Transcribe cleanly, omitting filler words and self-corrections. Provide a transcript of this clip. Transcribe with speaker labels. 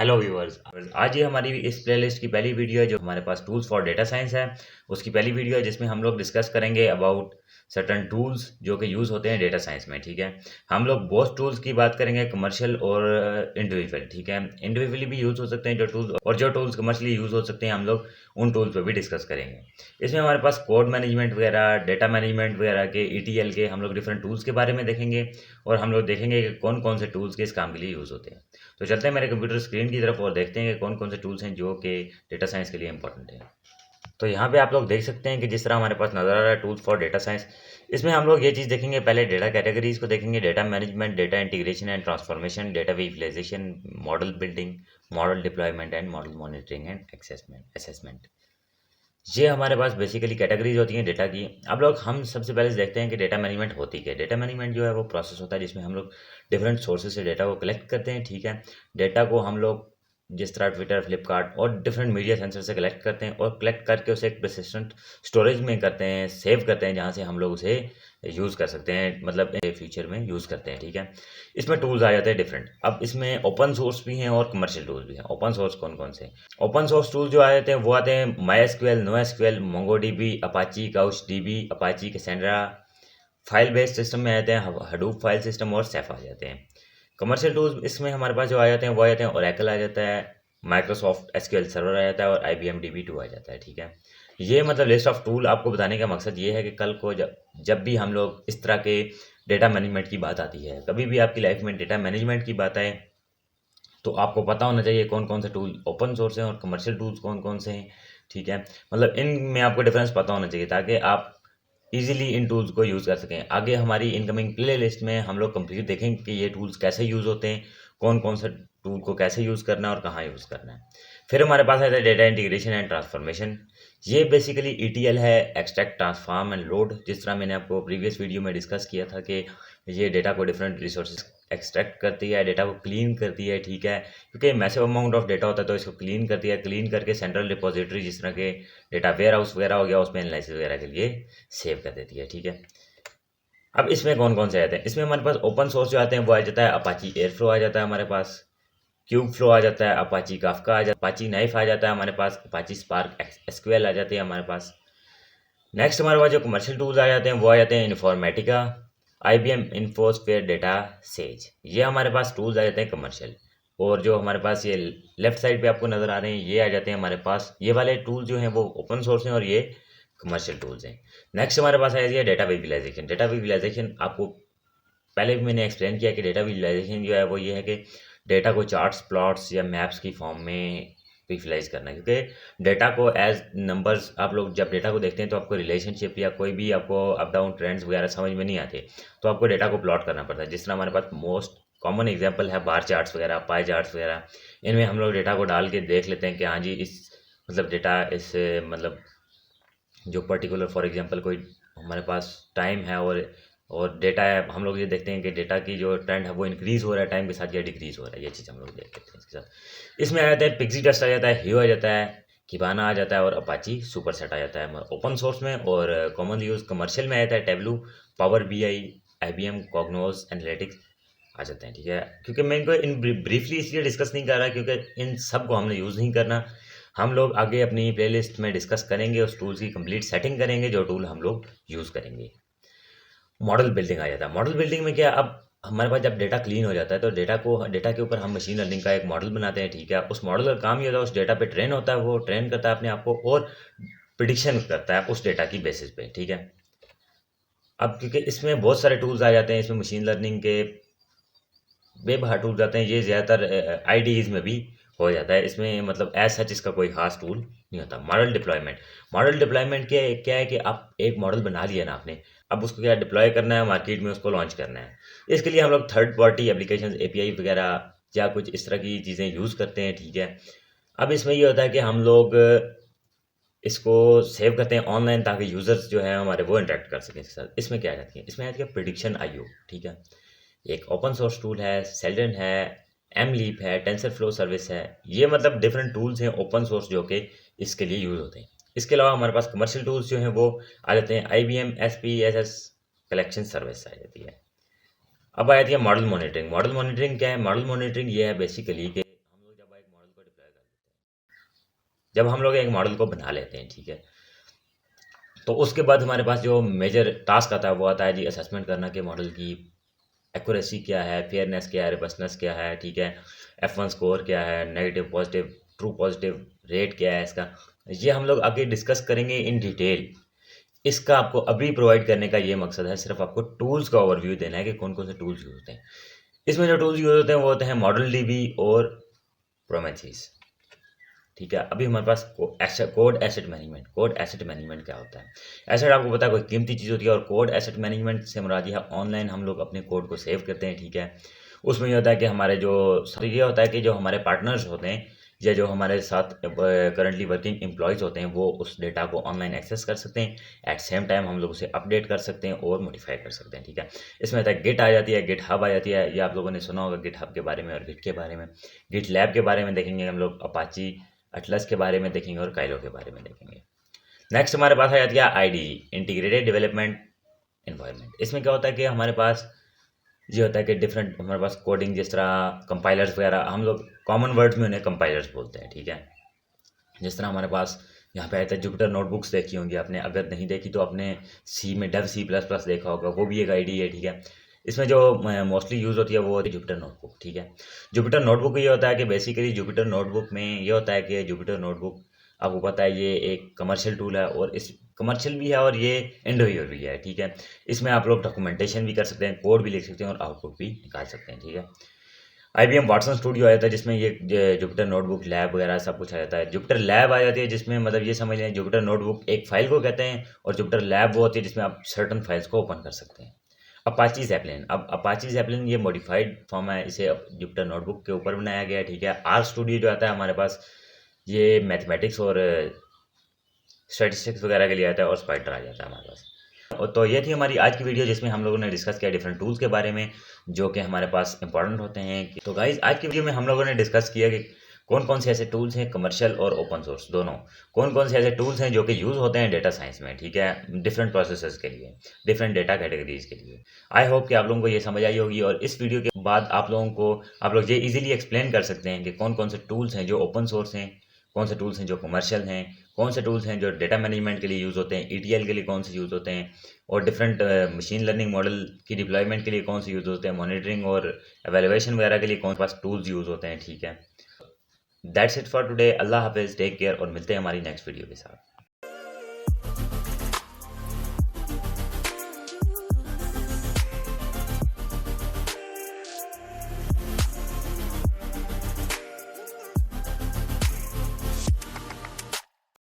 Speaker 1: Hello viewers. आज ये हमारी इस प्लेलिस्ट की पहली वीडियो है जो हमारे पास टूल्स फॉर डेटा साइंस है उसकी पहली वीडियो है जिसमें हम लोग डिस्कस करेंगे अबाउट सर्टन टूल्स जो कि यूज़ होते हैं डेटा साइंस में। ठीक है, हम लोग बोथ टूल्स की बात करेंगे, कमर्शियल और इंडिविजुअल। ठीक है, इंडिविजुअली भी यूज़ हो सकते हैं जो टूल्स, और जो टूल्स कमर्शियली यूज़ हो सकते हैं हम लोग उन टूल्स पर भी डिस्कस करेंगे। इसमें हमारे पास कोड मैनेजमेंट वगैरह, डेटा मैनेजमेंट वगैरह के ETL के हम लोग डिफरेंट टूल्स के बारे में देखेंगे और हम लोग देखेंगे कि कौन कौन से टूल्स किस काम के लिए यूज़ होते हैं। तो चलते हैं मेरे कंप्यूटर स्क्रीन की तरफ और देखते हैं कि कौन कौन से टूल्स हैं जो कि डेटा साइंस के लिए इंपॉर्टेंट हैं। तो यहाँ पे आप लोग देख सकते हैं कि जिस तरह हमारे पास नज़र आ रहा है टूल्स फॉर डेटा साइंस, इसमें हम लोग ये चीज़ देखेंगे। पहले डेटा कैटेगरीज को देखेंगे, data management, data integration and transformation, data visualisation, model building, model deployment and model monitoring and assessment. ये हमारे पास बेसिकली कैटेगरीज होती हैं डेटा की। अब लोग हम सबसे पहले देखते हैं कि डेटा मैनेजमेंट होती क्या है। डेटा मैनेजमेंट जो है वो प्रोसेस होता है जिसमें हम लोग डिफरेंट सोर्सेज से डेटा को कलेक्ट करते हैं। ठीक है, डेटा को हम लोग जिस तरह ट्विटर, फ्लिपकार्ट और डिफरेंट मीडिया सेंसर से कलेक्ट करते हैं और कलेक्ट करके उसे एक persistent स्टोरेज में करते हैं, सेव करते हैं, जहाँ से हम लोग उसे यूज़ कर सकते हैं, मतलब फ्यूचर में यूज़ करते हैं। ठीक है, इसमें टूल्स आ जाते हैं डिफरेंट। अब इसमें ओपन सोर्स भी हैं और कमर्शियल टूल्स भी हैं। ओपन सोर्स कौन कौन से? ओपन सोर्स टूल जो आ जाते हैं वो आते हैं MySQL, NoSQL, MongoDB, Apache, CouchDB, Apache, Cassandra। File based system में आते हैं हडूप फाइल सिस्टम और Ceph आ जाते हैं। कमर्शियल टूल्स इसमें हमारे पास जो आ जाते हैं वो आ जाते हैं Oracle आ जाता है, माइक्रोसॉफ्ट SQL सर्वर आ जाता है और IBM DB2 आ जाता है। ठीक है, ये मतलब लिस्ट ऑफ टूल आपको बताने का मकसद ये है कि कल को जब जब भी हम लोग इस तरह के डेटा मैनेजमेंट की बात आती है, कभी भी आपकी लाइफ में डेटा मैनेजमेंट की बात आए, तो आपको पता होना चाहिए कौन कौन से टूल ओपन सोर्स हैं और कमर्शियल टूल्स कौन कौन से हैं। ठीक है, मतलब इनमें आपको डिफरेंस पता होना चाहिए ताकि आप इजीली इन टूल्स को यूज़ कर सकें। आगे हमारी इनकमिंग प्ले लिस्ट में हम लोग कंप्लीट देखेंगे कि ये टूल्स कैसे यूज़ होते हैं, कौन कौन सा टूल को कैसे यूज़ करना है और कहाँ यूज़ करना है। फिर हमारे पास आता है डेटा इंटीग्रेशन एंड ट्रांसफॉर्मेशन। ये बेसिकली ETL है, एक्सट्रैक्ट, ट्रांसफॉर्म एंड लोड। जिस तरह मैंने आपको प्रीवियस वीडियो में डिस्कस किया था कि ये डेटा को डिफरेंट रिसोर्सेज एक्सट्रैक्ट करती है, डेटा को क्लीन करती है। ठीक है, क्योंकि मैसिव अमाउंट ऑफ डेटा होता है तो इसको क्लीन करती है, क्लीन करके सेंट्रल रिपोजिटरी जिस तरह के डेटा वेयर हाउस वगैरह हो गया उसमें एनालिसिस वगैरह के लिए सेव कर देती है। ठीक है, अब इसमें कौन कौन से आते हैं? इसमें हमारे पास ओपन सोर्स जो आते हैं वो आ जाता है अपाची एयरफ्लो आ जाता है हमारे पास, क्यूब फ्लो आ जाता है, अपाची काफका आ जाता है, अपाची नाइफ आ जाता है हमारे पास, अपाची स्पार्क SQL आ जाती है हमारे पास। नेक्स्ट हमारे पास जो कमर्शियल टूल्स आ जाते हैं वो आ जाते हैं इन्फॉर्मेटिका, IBM इन्फोस्फेयर, डेटा सेज। ये हमारे पास टूल्स आ जाते हैं कमर्शियल। और जो हमारे पास ये लेफ्ट साइड पे आपको नज़र आ रहे हैं ये आ जाते हैं हमारे पास, ये वाले टूल जो हैं वो ओपन सोर्स हैं और ये कमर्शियल टूल्स हैं। नेक्स्ट हमारे पास आ जाती है डेटा विजुअलाइजेशन। डेटा विजुअलाइजेशन आपको पहले भी मैंने एक्सप्लेन किया कि डेटा विजुअलाइजेशन जो है वो ये है कि डेटा को चार्ट्स, प्लॉट्स या मैप्स की फॉर्म में विजुअलाइज करना है। क्योंकि डेटा को एज नंबर्स, आप लोग जब डेटा को देखते हैं तो आपको रिलेशनशिप या कोई भी आपको अप डाउन ट्रेंड्स वगैरह समझ में नहीं आते, तो आपको डेटा को प्लॉट करना पड़ता है। जिस तरह हमारे पास मोस्ट कॉमन एग्जांपल है बार चार्ट्स वगैरह, पाई चार्ट्स वगैरह। इनमें हम लोग डेटा को डाल के देख लेते हैं कि हाँ जी इस मतलब डेटा इस मतलब जो पर्टिकुलर फॉर एग्जांपल कोई हमारे पास टाइम है और डेटा है, हम लोग ये देखते हैं कि डेटा की जो ट्रेंड है वो इंक्रीज़ हो रहा है टाइम के साथ या डिक्रीज़ हो रहा है, ये चीज़ हम लोग देख लेते हैं इसके साथ। इसमें आ जाता है पिक्सी डस्ट आ जाता है, ह्यू आ जाता है, किबाना आ जाता है और अपाची सुपरसेट आ जाता है ओपन सोर्स में। और कॉमनली यूज कमर्शियल में आता है Tableau, power BI, IBM Cognos analytics आ जाते हैं। ठीक है, क्योंकि मैं इनको इन ब्रीफली इसलिए डिस्कस नहीं कर रहा क्योंकि इन सब को हमने यूज़ नहीं करना। हम लोग आगे अपनी प्लेलिस्ट में डिस्कस करेंगे, उस टूल्स की कंप्लीट सेटिंग करेंगे जो टूल हम लोग यूज़ करेंगे। मॉडल बिल्डिंग आ जाता है। मॉडल बिल्डिंग में क्या, अब हमारे पास जब डेटा क्लीन हो जाता है तो डेटा के ऊपर हम मशीन लर्निंग का एक मॉडल बनाते हैं। ठीक है, उस मॉडल का काम ये होता है उस डेटा पे ट्रेन होता है, वो ट्रेन करता है अपने आप को और प्रिडिक्शन करता है उस डेटा की बेसिस पे। ठीक है, अब क्योंकि इसमें बहुत सारे टूल्स आ जाते हैं, इसमें मशीन लर्निंग के बेबहार टूल जाते हैं, ये ज़्यादातर IDEs में भी हो जाता है। इसमें मतलब एज सच इसका कोई खास टूल नहीं होता। मॉडल डिप्लॉयमेंट क्या है कि आप एक मॉडल बना लिया ना आपने, अब उसको क्या डिप्लॉय करना है, मार्केट में उसको लॉन्च करना है। इसके लिए हम लोग थर्ड पार्टी एप्लीकेशन API वगैरह या कुछ इस तरह की चीज़ें यूज़ करते हैं। ठीक है, अब इसमें ये होता है कि हम लोग इसको सेव करते हैं ऑनलाइन ताकि यूज़र्स जो है हमारे वो इंटरेक्ट कर सकें इसके साथ। इसमें क्या आ जाती है, इसमें आती है प्रिडिक्शन IO। ठीक है, एक ओपन सोर्स टूल है, सेल्डन है, एमलीप है, टेंसरफ्लो सर्विस है। ये मतलब डिफरेंट टूल्स हैं ओपन सोर्स जो कि इसके लिए यूज़ होते हैं। इसके अलावा हमारे पास कमर्शियल टूल्स जो हैं वो आ जाते हैं IBM SPSS कलेक्शन सर्विस आ जाती है। अब आ जाती है मॉडल मॉनिटरिंग। मॉडल मॉनिटरिंग क्या है? मॉडल मॉनिटरिंग ये है बेसिकली कि हम लोग जब एक जब हम लोग एक मॉडल को बना लेते हैं, ठीक है, तो उसके बाद हमारे पास जो मेजर टास्क आता है वो आता है जी असेसमेंट करना कि मॉडल की एक्यूरेसी क्या है, फेयरनेस क्या है, रिबसनेस क्या है, ठीक है, F1 स्कोर क्या है, negative positive true positive rate क्या है इसका, ये हम लोग आगे डिस्कस करेंगे इन डिटेल। इसका आपको अभी प्रोवाइड करने का ये मकसद है, सिर्फ आपको टूल्स का ओवरव्यू देना है कि कौन कौन से टूल्स यूज होते हैं। इसमें जो टूल्स यूज होते हैं वो होते हैं मॉडल डीबी और प्रोमेथीज, ठीक है। अभी हमारे पास कोड एसेट मैनेजमेंट क्या होता है। एसेट आपको पता है कोई कीमती चीज़ होती है, और कोड एसेट मैनेजमेंट से मुराद ये है ऑनलाइन हम लोग अपने कोड को सेव करते हैं, ठीक है। उसमें ये होता है कि हमारे जो तो ये होता है कि जो हमारे पार्टनर्स होते हैं या जो हमारे साथ करंटली वर्किंग एम्प्लॉयज़ होते हैं वो उस डेटा को ऑनलाइन एक्सेस कर सकते हैं। एट सेम टाइम हम लोग उसे अपडेट कर सकते हैं और मॉडिफाई कर सकते हैं, ठीक है। इसमें होता है गिट आ जाती है, गिट हब आ जाती है, ये आप लोगों ने सुना होगा गिट हब के बारे में और गिट के बारे में। गिट लैब के बारे में देखेंगे हम लोग, अपाची अटलस के बारे में देखेंगे और काइलो के बारे में देखेंगे। नेक्स्ट हमारे पास आ जाती है आईडी, इंटीग्रेटेड डेवलपमेंट एनवायरनमेंट। इसमें क्या होता है कि हमारे पास ये होता है कि डिफरेंट हमारे पास कोडिंग, जिस तरह कंपाइलर्स वगैरह, हम लोग कॉमन वर्ड्स में उन्हें कंपाइलर्स बोलते हैं, ठीक है। जिस तरह हमारे पास यहाँ पे आता है जुपिटर नोटबुक्स, देखी होंगी आपने, अगर नहीं देखी तो आपने सी में डेव C++ देखा होगा, वो भी एक आईडी है, ठीक है। इसमें जो मोस्टली यूज़ होती है वो होती है जुपिटर नोटबुक, ठीक है। जुपिटर नोटबुक ये होता है कि बेसिकली जुपिटर नोटबुक में ये होता है कि जुपिटर नोटबुक आपको पता है ये एक कमर्शियल टूल है, और इस कमर्शियल भी है और ये इंडिविजुअल भी है, ठीक है। इसमें आप लोग डॉक्यूमेंटेशन भी कर सकते हैं, कोड भी लिख सकते हैं और आउटपुट भी निकाल सकते हैं, ठीक है। IBM वाटसन स्टूडियो आया था जिसमें ये जुपिटर नोटबुक लैब वगैरह सब कुछ आ जाता है। जुपिटर लैब आ जाती है जिसमें मतलब ये समझ लें जुपिटर नोटबुक एक फाइल को कहते हैं, और जुपिटर लैब वो होती है जिसमें आप सर्टन फाइल्स को ओपन कर सकते हैं। अपाची जैपलिन, अब अपाची जैपलिन ये मॉडिफाइड फॉर्म है, इसे जुपिटर नोटबुक के ऊपर बनाया गया है, ठीक है। आर स्टूडियो जो आता है हमारे पास ये मैथमेटिक्स और स्टैटिस्टिक्स वगैरह के लिए आता है, और स्पाइडर आ जाता है हमारे पास। और तो ये थी हमारी आज की वीडियो जिसमें हम लोगों ने डिस्कस किया डिफरेंट टूल्स के बारे में जो कि हमारे पास इंपॉर्टेंट होते हैं। तो गाइज आज की वीडियो में हम लोगों ने डिस्कस किया कि कौन कौन से ऐसे टूल्स हैं कमर्शियल और ओपन सोर्स दोनों, कौन कौन से ऐसे टूल्स हैं जो कि यूज़ होते हैं डेटा साइंस में, ठीक है, डिफरेंट प्रोसेसेस के लिए, डिफरेंट डेटा कैटेगरीज के लिए। आई होप कि आप लोगों को ये समझ आई होगी, और इस वीडियो के बाद आप लोग ये इजीली एक्सप्लेन कर सकते हैं कि कौन कौन से टूल्स हैं जो ओपन सोर्स हैं, कौन से टूल्स हैं जो कमर्शियल हैं, कौन से टूल्स हैं जो डेटा मैनेजमेंट के लिए यूज़ होते हैं, ETL के लिए कौन से यूज़ होते हैं, और डिफरेंट मशीन लर्निंग मॉडल की डिप्लॉयमेंट के लिए कौन से यूज़ होते हैं, मॉनिटरिंग और एवेलुएशन वगैरह के लिए कौन से पास टूल्स यूज़ होते हैं, ठीक है। That's it for today. अल्लाह हाफिज़, टेक केयर, और मिलते हैं हमारी नेक्स्ट वीडियो के साथ।